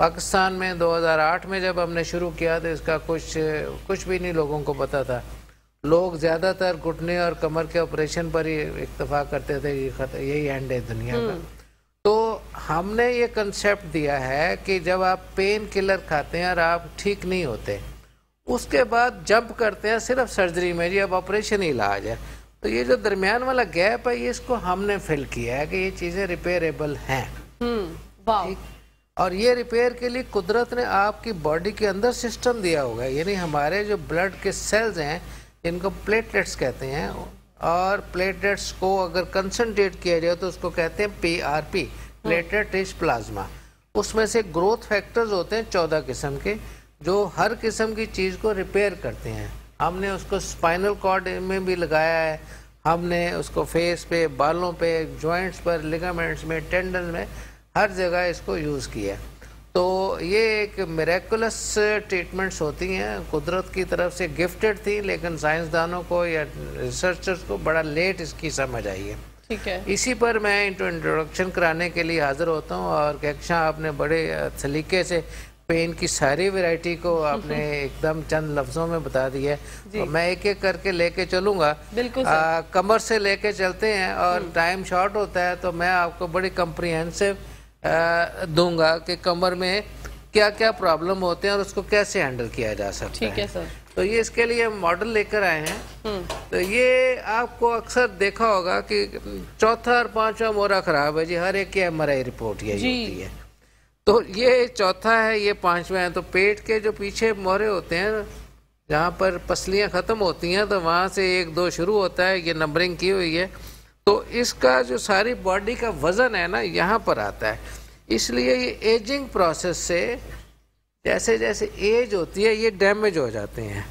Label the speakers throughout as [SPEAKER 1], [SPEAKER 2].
[SPEAKER 1] پاکستان میں 2008 میں جب ہم نے شروع کیا تو اس کا کچھ بھی نہیں لوگوں کو پتا تھا. لوگ زیادہ تر گھٹنے اور کمر کے آپریشن پر ہی اکتفا کرتے تھے, یہی اینڈ ہے دنیا کا. تو ہم نے یہ کنسیپٹ دیا ہے کہ جب آپ پین کلر کھاتے ہیں اور آپ ٹھیک نہیں ہوتے, اس کے بعد جمپ کرتے ہیں صرف سرجری میں, جی اب آپریشن ہی علاج ہے. تو یہ جو درمیان والا گیپ ہے یہ اس کو ہم نے فل کیا ہے کہ یہ چیزیں ریپیریبل ہیں. اور یہ ریپیئر کے لیے قدرت نے آپ کی باڈی کے اندر سسٹم دیا ہوگا, یعنی ہمارے جو بلڈ کے سیلز ہیں جن کو پلیٹلیٹس کہتے ہیں, اور پلیٹلیٹس کو اگر کنسنٹریٹ کیا جائے تو اس کو کہتے ہیں PRP, پلیٹلیٹ رچ پلازما. اس میں سے گروتھ فیکٹرز ہوتے ہیں 14 قسم کے جو ہر قسم کی چیز کو ریپیئر کرتے ہیں. ہم نے اس کو اسپائنل کارڈ میں بھی لگایا ہے, ہم نے اس کو فیس پہ, بالوں پہ, جوائنٹس پر, لیگامنٹس میں, ٹینڈن میں, ہر جگہ اس کو یوز کیا. تو یہ ایک میریکولس ٹریٹمنٹس ہوتی ہیں, قدرت کی طرف سے گفٹڈ تھی, لیکن سائنسدانوں کو یا ریسرچرز کو بڑا لیٹ اس کی سمجھ آئی ہے.
[SPEAKER 2] ٹھیک ہے,
[SPEAKER 1] اسی پر میں انٹروڈکشن کرانے کے لیے حاضر ہوتا ہوں. اور کہکشاں آپ نے بڑے سلیقے سے پین کی ساری ویرائٹی کو آپ نے ایک دم چند لفظوں میں بتا دیا ہے. میں ایک ایک کر کے لے کے چلوں گا, کمر سے لے کے چلتے ہیں اور ٹائم شارٹ ہوتا ہے تو میں آپ کو بڑی کمپریہنسو دوں گا کہ کمر میں کیا کیا پرابلم ہوتے ہیں اور اس کو کیسے ہینڈل کیا جا سکتا ہے.
[SPEAKER 2] ٹھیک ہے سر.
[SPEAKER 1] تو یہ اس کے لیے ہم ماڈل لے کر آئے ہیں. تو یہ آپ کو اکثر دیکھا ہوگا کہ چوتھا اور پانچواں مورا خراب ہے جی, ہر ایک کی MRI رپورٹ یہی ہوتی ہے. تو یہ چوتھا ہے, یہ پانچواں ہے. تو پیٹ کے جو پیچھے مورے ہوتے ہیں جہاں پر پسلیاں ختم ہوتی ہیں تو وہاں سے 1 2 شروع ہوتا ہے, یہ نمبرنگ کی ہوئی ہے. تو اس کا جو ساری باڈی کا وزن ہے نا یہاں پر آتا ہے. اس لیے یہ ایجنگ پروسیس سے جیسے جیسے ایج ہوتی ہے یہ ڈیمیج ہو جاتے ہیں.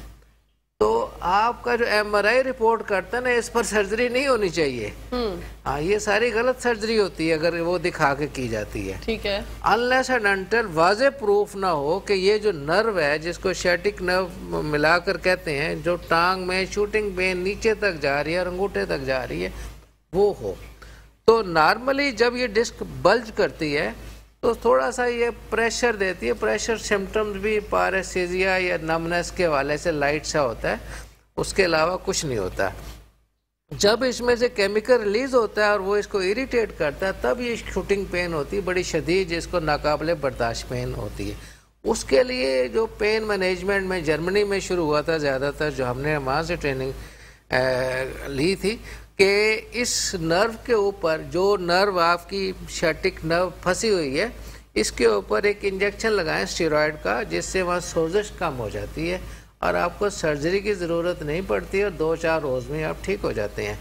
[SPEAKER 1] تو آپ کا جو MRI رپورٹ کرتا ہے نا اس پر سرجری نہیں ہونی چاہیے. ہاں, یہ ساری غلط سرجری ہوتی ہے اگر وہ دکھا کے کی جاتی ہے.
[SPEAKER 2] ٹھیک ہے,
[SPEAKER 1] انلیس اینڈ انٹل واضح پروف نہ ہو کہ یہ جو نرو ہے جس کو شیٹک نرو ملا کر کہتے ہیں, جو ٹانگ میں شوٹنگ پین نیچے تک جا رہی ہے اور انگوٹھے تک جا رہی ہے, وہ ہو. تو نارملی جب یہ ڈسک بلج کرتی ہے تو تھوڑا سا یہ پریشر دیتی ہے. پریشر سمٹمز بھی پاریسیزیا یا نمنس کے حوالے سے لائٹ سا ہوتا ہے, اس کے علاوہ کچھ نہیں ہوتا. جب اس میں سے کیمیکل ریلیز ہوتا ہے اور وہ اس کو اریٹیٹ کرتا ہے تب یہ شوٹنگ پین ہوتی ہے, بڑی شدید, جس کو ناقابل برداشت پین ہوتی ہے. اس کے لیے جو پین مینجمنٹ میں جرمنی میں شروع ہوا تھا زیادہ تر, جو ہم نے وہاں سے ٹریننگ لی تھی, کہ اس نرو کے اوپر جو نرو آپ کی شیٹک نرو پھنسی ہوئی ہے اس کے اوپر ایک انجیکشن لگائیں اسٹیرائڈ کا, جس سے وہاں سوزش کم ہو جاتی ہے اور آپ کو سرجری کی ضرورت نہیں پڑتی اور 2-4 روز میں آپ ٹھیک ہو جاتے ہیں.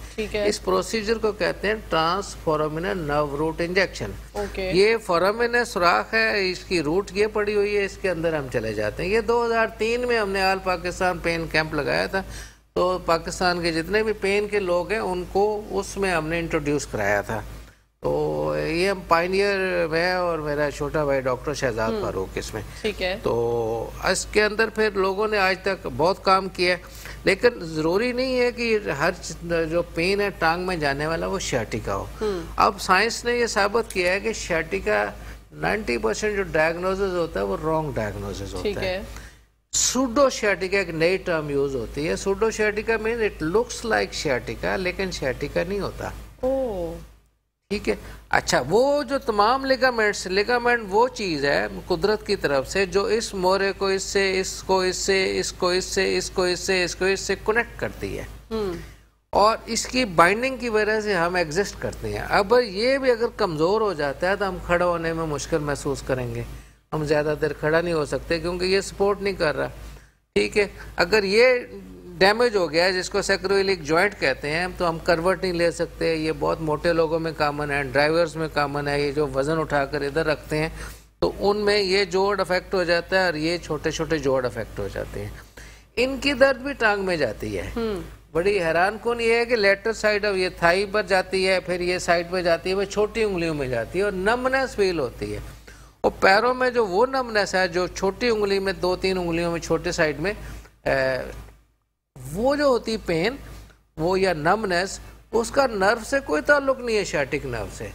[SPEAKER 1] اس پروسیجر کو کہتے ہیں ٹرانس فورامینل نرو روٹ انجیکشن. یہ فورامینل سوراخ ہے, اس کی روٹ یہ پڑی ہوئی ہے, اس کے اندر ہم چلے جاتے ہیں. یہ 2003 میں ہم نے آل پاکستان پین کیمپ لگایا تھا. تو پاکستان کے جتنے بھی پین کے لوگ ہیں ان کو اس میں ہم نے انٹروڈیوس کرایا تھا. تو یہ ہم پائنیئر میں اور میرا چھوٹا بھائی ڈاکٹر شہزاد فاروق اس میں.
[SPEAKER 2] ٹھیک ہے.
[SPEAKER 1] تو اس کے اندر پھر لوگوں نے آج تک بہت کام کیا ہے, لیکن ضروری نہیں ہے کہ ہر جو پین ہے ٹانگ میں جانے والا وہ شیٹیکا ہو. اب سائنس نے یہ ثابت کیا ہے کہ شیٹیکا 90% جو ڈائگنوزز ہوتا ہے وہ رانگ ڈائگنوزز ہوتا ہے. سوڈو شیٹیکا ایک نئی ٹرم یوز ہوتی ہے. Pseudo shiitake mean it looks like shiitake, لیکن شیٹیکا نہیں ہوتا. ٹھیک ہے. اچھا, وہ جو تمام لیگامنٹ وہ چیز ہے قدرت کی طرف سے جو اس مورے کو اس سے, اس کو اس سے, اس کو اس سے, اس کو اس سے, اس کو اس سے کنیکٹ کرتی ہے, اور اس کی بائنڈنگ کی وجہ سے ہم ایگزسٹ کرتے ہیں. اب یہ بھی اگر کمزور ہو جاتا ہے تو ہم کھڑا ہونے میں مشکل محسوس کریں گے, ہم زیادہ دیر کھڑا نہیں ہو سکتے کیونکہ یہ سپورٹ نہیں کر رہا. ٹھیک ہے. اگر یہ ڈیمیج ہو گیا ہے جس کو سیکرویلک جوائنٹ کہتے ہیں تو ہم کروٹ نہیں لے سکتے. یہ بہت موٹے لوگوں میں کامن ہے, ڈرائیورز میں کامن ہے, یہ جو وزن اٹھا کر ادھر رکھتے ہیں تو ان میں یہ جوڑ افیکٹ ہو جاتا ہے اور یہ چھوٹے چھوٹے جوڑ افیکٹ ہو جاتے ہیں. ان کی درد بھی ٹانگ میں جاتی ہے. بڑی حیران کن یہ ہے کہ لیٹر سائڈ اب یہ تھائی پر جاتی ہے, پھر یہ سائڈ پہ جاتی ہے, وہ چھوٹی انگلیوں میں جاتی ہے اور نمنس فیل ہوتی ہے. اور پیروں میں جو وہ نمنس ہے جو چھوٹی انگلی میں 2-3 انگلیوں میں چھوٹے سائڈ میں وہ جو ہوتی پین وہ یا نمنس, اس کا نرو سے کوئی تعلق نہیں ہے شیٹک نرو سے.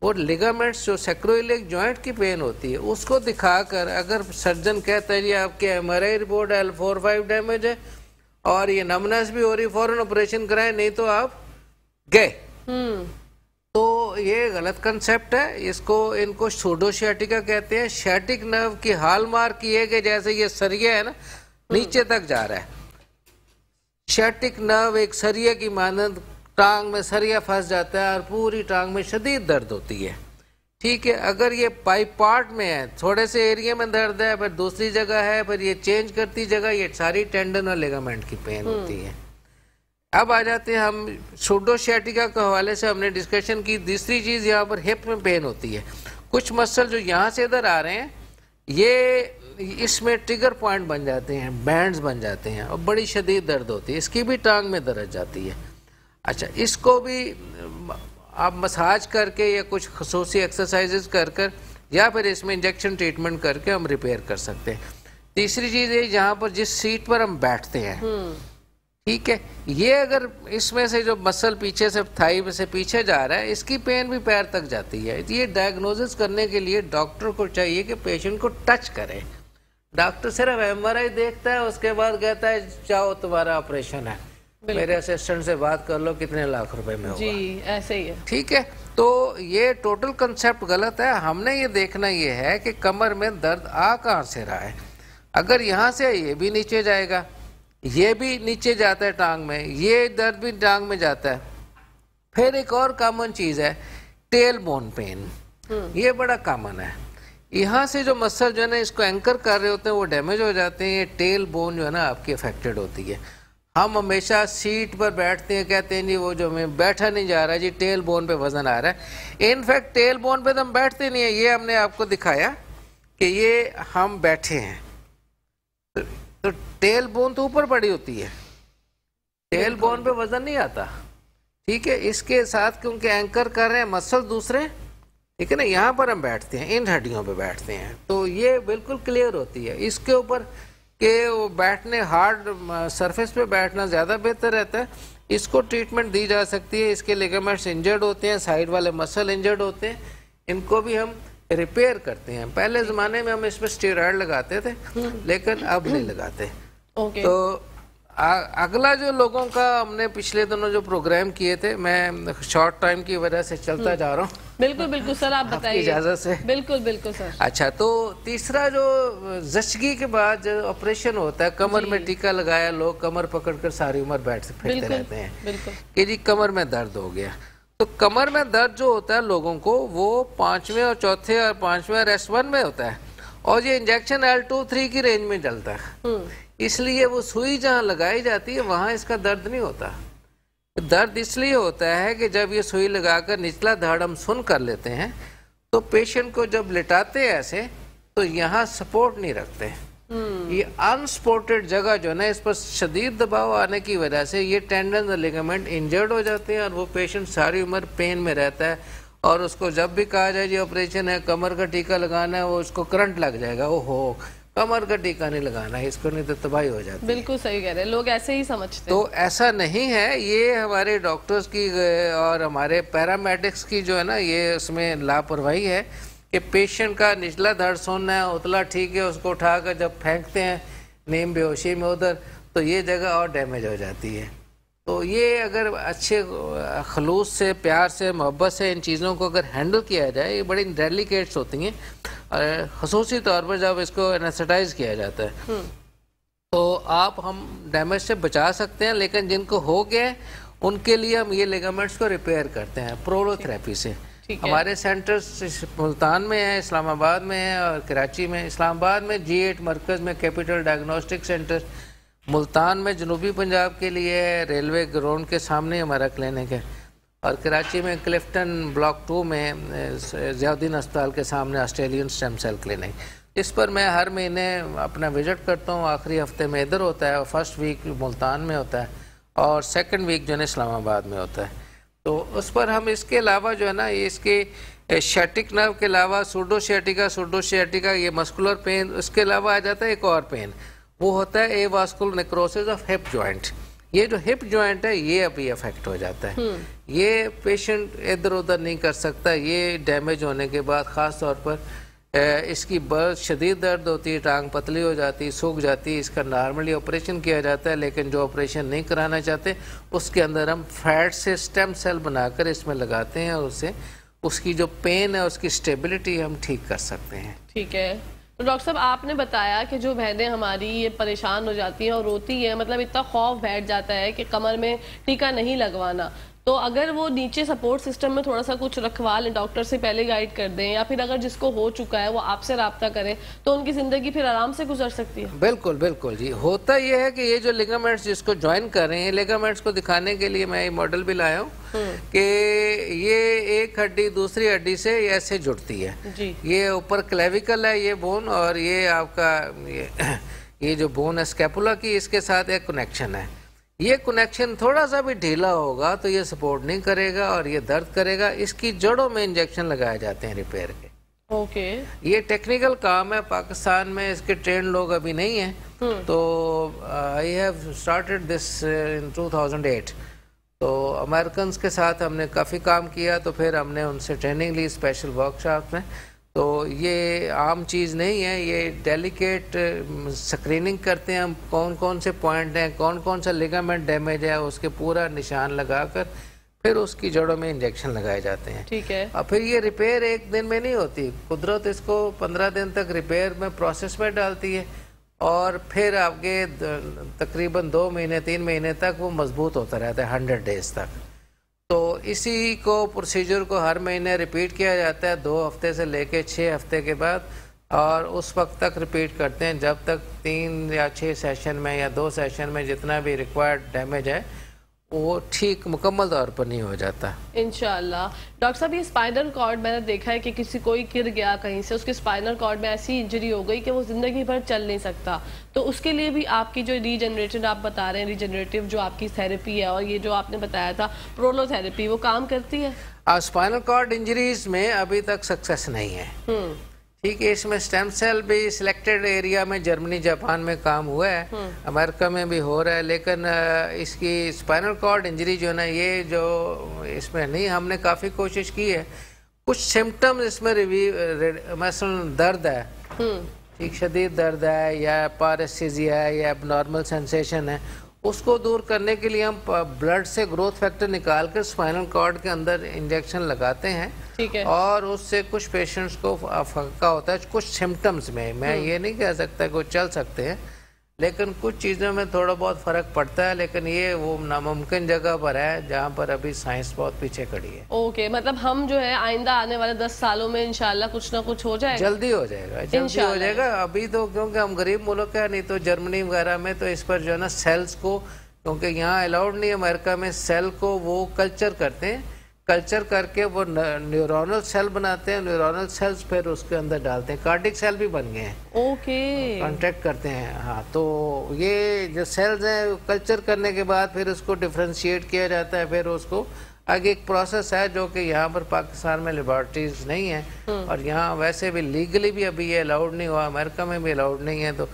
[SPEAKER 1] اور لیگامنٹس جو سیکرویلیک جوائنٹ کی پین ہوتی ہے اس کو دکھا کر اگر سرجن کہتا ہے جی آپ کے ایم آر آئی رپورٹ L4-5 ڈیمیج ہے اور یہ نمنس بھی ہو رہی فوراً آپریشن کرائیں نہیں تو آپ گئے، تو یہ غلط کنسپٹ ہے. ان کو سوڈو شیاٹیکا کہتے ہیں. شیاٹک نرو کی ہال مارک یہ ہے کہ جیسے یہ سریا ہے نا نیچے تک جا رہا ہے. شیاٹک نرو ایک سریا کی مانند ٹانگ میں سریا پھنس جاتا ہے اور پوری ٹانگ میں شدید درد ہوتی ہے. ٹھیک ہے، اگر یہ پائپ پارٹ میں ہے تھوڑے سے ایریا میں درد ہے پھر دوسری جگہ ہے پھر یہ چینج کرتی جگہ، یہ ساری ٹینڈن اور لیگامنٹ کی پین ہوتی ہے. اب آ جاتے ہیں ہم سوڈو شیاٹیکا کے حوالے سے ہم نے ڈسکشن کی. دوسری چیز یہاں پر ہپ میں پین ہوتی ہے. کچھ مسل جو یہاں سے ادھر آ رہے ہیں یہ اس میں ٹریگر پوائنٹ بن جاتے ہیں، بینڈز بن جاتے ہیں اور بڑی شدید درد ہوتی ہے. اس کی بھی ٹانگ میں درد جاتی ہے. اچھا، اس کو بھی آپ مساج کر کے یا کچھ خصوصی ایکسرسائزز کر کر یا پھر اس میں انجیکشن ٹریٹمنٹ کر کے ہم ریپیئر کر سکتے ہیں. تیسری چیز ہے جہاں پر جس سیٹ پر ہم بیٹھتے ہیں، ٹھیک ہے، یہ اگر اس میں سے جو مسل پیچھے سے تھائی میں سے پیچھے جا رہا ہے اس کی پین بھی پیر تک جاتی ہے. یہ ڈائگنوزس کرنے کے لیے ڈاکٹر کو چاہیے کہ پیشنٹ کو ٹچ کرے. ڈاکٹر صرف ایم آر آئی دیکھتا ہے اس کے بعد کہتا ہے چاہو تمہارا آپریشن ہے، میرے اسسٹنٹ سے بات کر لو کتنے لاکھ روپے میں ہوگا. جی
[SPEAKER 2] ایسے ہی ہے.
[SPEAKER 1] ٹھیک ہے، تو یہ ٹوٹل کنسیپٹ غلط ہے. ہم نے یہ دیکھنا یہ ہے کہ کمر میں درد آ کہاں سے رہا ہے. اگر یہاں سے یہ بھی نیچے جائے گا، یہ بھی نیچے جاتا ہے ٹانگ میں، یہ درد بھی ٹانگ میں جاتا ہے. پھر ایک اور کامن چیز ہے ٹیل بون پین. یہ بڑا کامن ہے. یہاں سے جو مسل جو ہے نا اس کو اینکر کر رہے ہوتے ہیں وہ ڈیمیج ہو جاتے ہیں. یہ ٹیل بون جو ہے نا آپ کی افیکٹڈ ہوتی ہے. ہم ہمیشہ سیٹ پر بیٹھتے ہیں کہتے ہیں جی وہ جو میں بیٹھا نہیں جا رہا جی ٹیل بون پہ وزن آ رہا ہے. انفیکٹ ٹیل بون پہ تو ہم بیٹھتے نہیں ہیں. یہ ہم نے آپ کو دکھایا کہ یہ ہم بیٹھے ہیں تو ٹیل بون تو اوپر پڑی ہوتی ہے، ٹیل بون پہ وزن نہیں آتا. ٹھیک ہے، اس کے ساتھ کیونکہ اینکر کر رہے ہیں مسل دوسرے، ٹھیک ہے نا، یہاں پر ہم بیٹھتے ہیں، ان ہڈیوں پہ بیٹھتے ہیں تو یہ بالکل کلیئر ہوتی ہے. اس کے اوپر کہ وہ بیٹھنے ہارڈ سرفیس پہ بیٹھنا زیادہ بہتر رہتا ہے. اس کو ٹریٹمنٹ دی جا سکتی ہے. اس کے لیگامنٹس انجرڈ ہوتے ہیں، سائڈ والے مسل انجرڈ ہوتے ہیں، ان کو بھی ہم ریپیئر کرتے ہیں. پہلے زمانے میں ہم اس پہ اسٹیرائڈ لگاتے تھے لیکن اب نہیں لگاتے. تو اگلا جو لوگوں کا ہم نے پچھلے دنوں جو پروگرام کیے تھے، میں شارٹ ٹائم کی وجہ سے چلتا جا رہا ہوں.
[SPEAKER 2] بالکل بالکل سر، آپ بتائیے.
[SPEAKER 1] اجازت سے.
[SPEAKER 2] بالکل بالکل سر.
[SPEAKER 1] اچھا، تو تیسرا جو زچگی کے بعد جو آپریشن ہوتا ہے، کمر میں ٹیکا لگایا، لوگ کمر پکڑ کر ساری عمر بیٹھ پھرتے رہتے ہیں کہ جی کمر میں درد ہو گیا. تو کمر میں درد جو ہوتا ہے لوگوں کو وہ 5ویں اور 4تھے اور 5ویں اور S1 میں ہوتا ہے اور یہ انجیکشن L2-3 کی رینج میں چلتا ہے. اس لیے وہ سوئی جہاں لگائی جاتی ہے وہاں اس کا درد نہیں ہوتا. درد اس لیے ہوتا ہے کہ جب یہ سوئی لگا کر نچلا دھڑ ہم سن کر لیتے ہیں تو پیشنٹ کو جب لٹاتے ہیں ایسے تو یہاں سپورٹ نہیں رکھتے. یہ انسپورٹڈ جگہ جو ہے نا اس پر شدید دباؤ آنے کی وجہ سے یہ ٹینڈنز اور لیگامنٹ انجرڈ ہو جاتے ہیں اور وہ پیشنٹ ساری عمر پین میں رہتا ہے. اور اس کو جب بھی کہا جائے جی آپریشن ہے، کمر کا ٹیکا لگانا ہے، وہ اس کو کرنٹ لگ جائے گا، اوہو کمر کا ٹیکا نہیں لگانا ہے، اس کو نہیں تو تباہی ہو جاتی ہے. بالکل
[SPEAKER 2] صحیح کہہ رہے ہیں، لوگ ایسے ہی سمجھتے ہیں.
[SPEAKER 1] تو ایسا نہیں ہے. یہ ہمارے ڈاکٹرز کی اور ہمارے پیرامیڈکس کی جو ہے نا یہ اس میں لاپرواہی ہے کہ پیشنٹ کا نچلا دھڑ سننا ہے، اتلا ٹھیک ہے، اس کو اٹھا کر جب پھینکتے ہیں نیم بے ہوشی میں ادھر تو یہ جگہ اور ڈیمیج ہو جاتی ہے. تو یہ اگر اچھے خلوص سے، پیار سے، محبت سے ان چیزوں کو اگر ہینڈل کیا جائے، یہ بڑی ڈیلیکیٹس ہوتی ہیں خصوصی طور پر جب اس کو اینسٹائز کیا جاتا ہے تو آپ ہم ڈیمیج سے بچا سکتے ہیں. لیکن جن کو ہو گیا ان کے لیے ہم یہ لیگامنٹس کو ریپیئر کرتے ہیں پرولو تھراپی سے. ہمارے سینٹرز ملتان میں ہیں، اسلام آباد میں ہیں اور کراچی میں. اسلام آباد میں G8 مرکز میں کیپٹل ڈائگنوسٹک سینٹر، ملتان میں جنوبی پنجاب کے لیے ہے، ریلوے گراؤنڈ کے سامنے ہمارا کلینک ہے، اور کراچی میں کلفٹن بلاک 2 میں ضیاء الدین اسپتال کے سامنے آسٹریلین اسٹیم سیل کلینک. اس پر میں ہر مہینے اپنا وزٹ کرتا ہوں. آخری ہفتے میں ادھر ہوتا ہے اور فرسٹ ویک ملتان میں ہوتا ہے اور سیکنڈ ویک جو ہے اسلام آباد میں ہوتا ہے. تو اس پر ہم اس کے علاوہ جو ہے نا اس کے شیاٹک نرو کے علاوہ سوڈو شیاٹیکا یہ مسکولر پین، اس کے علاوہ آ جاتا ہے ایک اور پین، وہ ہوتا ہے اے واسکولر نیکروسس آف ہپ جوائنٹ. یہ جو ہپ جوائنٹ ہے یہ ابھی افیکٹ ہو جاتا ہے. یہ پیشنٹ ادھر ادھر نہیں کر سکتا. یہ ڈیمیج ہونے کے بعد خاص طور پر اس کی بہت شدید درد ہوتی ہے, ٹانگ پتلی ہو جاتی, سوکھ جاتی. اس کا نارملی آپریشن کیا جاتا ہے, لیکن جو آپریشن نہیں کرانا چاہتے اس کے اندر ہم فیٹ سے اسٹیم سیل بنا کر اس میں لگاتے ہیں, اور اسے اس کی جو پین ہے اس کی اسٹیبلٹی ہم ٹھیک کر سکتے ہیں.
[SPEAKER 2] ٹھیک ہے. تو ڈاکٹر صاحب آپ نے بتایا کہ جو بہنیں ہماری یہ پریشان ہو جاتی ہیں اور روتی ہیں, مطلب اتنا خوف بیٹھ جاتا ہے کہ کمر میں ٹیکا نہیں لگوانا, تو اگر وہ نیچے سپورٹ سسٹم میں تھوڑا سا کچھ رکھوا لیں, ڈاکٹر سے پہلے گائیڈ کر دیں, یا پھر اگر جس کو ہو چکا ہے وہ آپ سے رابطہ کریں, تو ان کی زندگی پھر آرام سے گزر سکتی ہے.
[SPEAKER 1] بالکل بالکل جی. ہوتا یہ ہے کہ یہ جو لیگامنٹس جس کو جوائن کر رہے ہیں, لیگامنٹس کو دکھانے کے لیے میں یہ ماڈل بھی لایا ہوں کہ یہ ایک ہڈی دوسری ہڈی سے ایسے جڑتی ہے. یہ اوپر کلیویکل ہے یہ بون, اور یہ آپ کا یہ جو بون ہے اسکیپولا کی, اس کے ساتھ ایک کنیکشن ہے. یہ کنیکشن تھوڑا سا بھی ڈھیلا ہوگا تو یہ سپورٹ نہیں کرے گا اور یہ درد کرے گا. اس کی جڑوں میں انجیکشن لگائے جاتے ہیں ریپیئر کے. یہ ٹیکنیکل کام ہے, پاکستان میں اس کے ٹرینڈ لوگ ابھی نہیں ہیں. تو I have started this in 2008. تو امریکنز کے ساتھ ہم نے کافی کام کیا, تو پھر ہم نے ان سے ٹریننگ لی اسپیشل ورک شاپ میں. تو یہ عام چیز نہیں ہے, یہ ڈیلیکیٹ سکریننگ کرتے ہیں ہم, کون کون سے پوائنٹ ہیں, کون کون سا لیگامنٹ ڈیمیج ہے, اس کے پورا نشان لگا کر پھر اس کی جڑوں میں انجیکشن لگائے جاتے ہیں.
[SPEAKER 2] ٹھیک ہے.
[SPEAKER 1] اور پھر یہ ریپیئر ایک دن میں نہیں ہوتی, قدرت اس کو 15 دن تک ریپیئر میں پروسیس میں ڈالتی ہے, اور پھر آپ کے تقریباً 2 مہینے 3 مہینے تک وہ مضبوط ہوتا رہتا ہے, 100 ڈیز تک. تو اسی کو پروسیجر کو ہر مہینے ریپیٹ کیا جاتا ہے, 2 ہفتے سے لے کے 6 ہفتے کے بعد, اور اس وقت تک ریپیٹ کرتے ہیں جب تک 3 یا 6 سیشن میں یا 2 سیشن میں جتنا بھی ریکوائرڈ ڈیمیج ہے وہ ٹھیک مکمل طور پر نہیں ہو جاتا.
[SPEAKER 2] انشاءاللہ. ڈاکٹر صاحب یہ اسپائنل کارڈ میں نے دیکھا ہے کہ کسی کوئی گر گیا کہیں سے, اس کے اسپائنل کارڈ میں ایسی انجری ہو گئی کہ وہ زندگی بھر چل نہیں سکتا, تو اس کے لیے بھی آپ کی جو ریجنریٹڈ آپ بتا رہے ہیں, ریجنریٹو جو آپ کی تھیراپی ہے, اور یہ جو آپ نے بتایا تھا پرولو تھیراپی, وہ کام کرتی ہے؟
[SPEAKER 1] اسپائنل کارڈ انجریز میں ابھی تک سکسیس نہیں ہے. ٹھیک ہے, اس میں اسٹیم سیل بھی سلیکٹڈ ایریا میں جرمنی جاپان میں کام ہوا ہے, امریکہ میں بھی ہو رہا ہے, لیکن اس کی اسپائنل کارڈ انجری جو ہے نا, یہ جو اس میں نہیں, ہم نے کافی کوشش کی ہے. کچھ سمٹمز اس میں مثلا درد ہے, ٹھیک, شدید درد ہے, یا پاریسیزیا ہے, یا اب نارمل سینسیشن ہے, اس کو دور کرنے کے لیے ہم بلڈ سے گروتھ فیکٹر نکال کر اسپائنل کارڈ کے اندر انجیکشن لگاتے ہیں. اور اس سے کچھ پیشنٹس کو فائدہ ہوتا ہے کچھ سمٹمز میں. میں یہ نہیں کہہ سکتا کہ وہ چل سکتے ہیں, لیکن کچھ چیزوں میں تھوڑا بہت فرق پڑتا ہے, لیکن یہ وہ ناممکن جگہ پر ہے جہاں پر ابھی سائنس بہت پیچھے کھڑی ہے.
[SPEAKER 2] اوکے, مطلب ہم جو ہے آئندہ آنے والے 10 سالوں میں انشاءاللہ کچھ نہ کچھ ہو جائے گا,
[SPEAKER 1] جلدی ہو جائے گا, جلدی ہو جائے گا. ابھی تو کیونکہ ہم غریب ملک ہیں, نہیں تو جرمنی وغیرہ میں تو اس پر جو ہے نا سیلز کو, کیونکہ یہاں الاؤڈ نہیں, امریکہ میں سیل کو وہ کلچر کرتے ہیں, کلچر کر کے وہ نیورونل سیل بناتے ہیں, نیورونل سیلز پھر اس کے اندر ڈالتے ہیں, کارڈک سیل بھی بن گئے ہیں,
[SPEAKER 2] اوکے,
[SPEAKER 1] کانٹیکٹ کرتے ہیں. ہاں, تو یہ جو سیلز ہیں کلچر کرنے کے بعد پھر اس کو ڈفرینشیٹ کیا جاتا ہے, پھر اس کو آگے ایک پروسیس ہے جو کہ یہاں پر پاکستان میں لیبارٹریز نہیں ہیں, اور یہاں ویسے بھی لیگلی بھی ابھی یہ الاؤڈ نہیں ہوا, امریکہ میں بھی الاؤڈ نہیں ہے. تو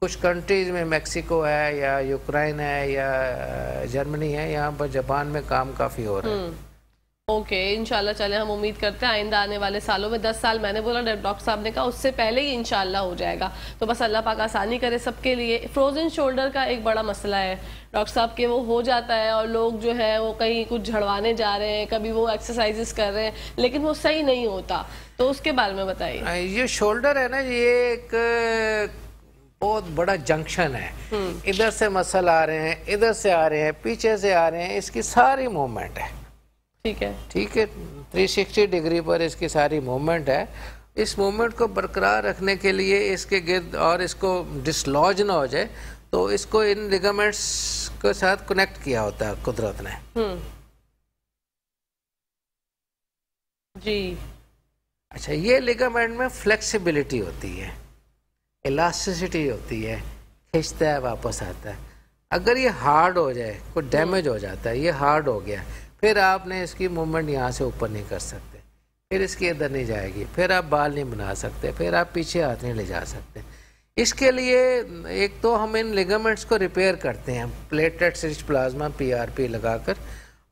[SPEAKER 1] کچھ کنٹریز میں میکسیکو ہے, یا یوکرائن ہے, یا جرمنی ہے, یہاں پر جاپان میں کام کافی ہو رہا ہے.
[SPEAKER 2] اوکے, انشاءاللہ. چلیں, ہم امید کرتے ہیں آئندہ آنے والے سالوں میں, 10 سال میں نے بولا, ڈاکٹر صاحب نے کہا اس سے پہلے ہی انشاءاللہ ہو جائے گا. تو بس اللہ پاک آسانی کرے سب کے لیے. فروزن شولڈر کا ایک بڑا مسئلہ ہے ڈاکٹر صاحب کہ وہ ہو جاتا ہے, اور لوگ جو ہے وہ کہیں کچھ جھڑوانے جا رہے ہیں, کبھی وہ ایکسرسائزز کر رہے ہیں, لیکن وہ صحیح نہیں ہوتا, تو اس کے بارے میں بتائیے.
[SPEAKER 1] یہ شولڈر ہے نا, یہ ایک بہت بڑا جنکشن ہے. ادھر سے مسل آ رہے ہیں, ادھر سے آ رہے ہیں, پیچھے سے آ رہے ہیں, اس کی ساری موومنٹ ہے. ٹھیک ہے, ٹھیک ہے, 360 ڈگری پر اس کی ساری موومنٹ ہے. اس موومنٹ کو برقرار رکھنے کے لیے اس کے گرد, اور اس کو ڈسلوج نہ ہو جائے, تو اس کو ان لیگامنٹس کے ساتھ کنیکٹ کیا ہوتا ہے قدرت نے.
[SPEAKER 2] جی,
[SPEAKER 1] اچھا, یہ لیگامنٹ میں فلیکسیبلٹی ہوتی ہے, الاسٹیسٹی ہوتی ہے, کھینچتا ہے واپس آتا ہے. اگر یہ ہارڈ ہو جائے, کوئی ڈیمیج ہو جاتا ہے, یہ ہارڈ ہو گیا, پھر آپ نے اس کی موومنٹ یہاں سے اوپر نہیں کر سکتے, پھر اس کی ادھر نہیں جائے گی, پھر آپ بال نہیں بنا سکتے, پھر آپ پیچھے ہاتھ نہیں لے جا سکتے. اس کے لیے ایک تو ہم ان لیگامنٹس کو ریپیئر کرتے ہیں پلیٹلیٹ رچ پلازما PRP لگا کر،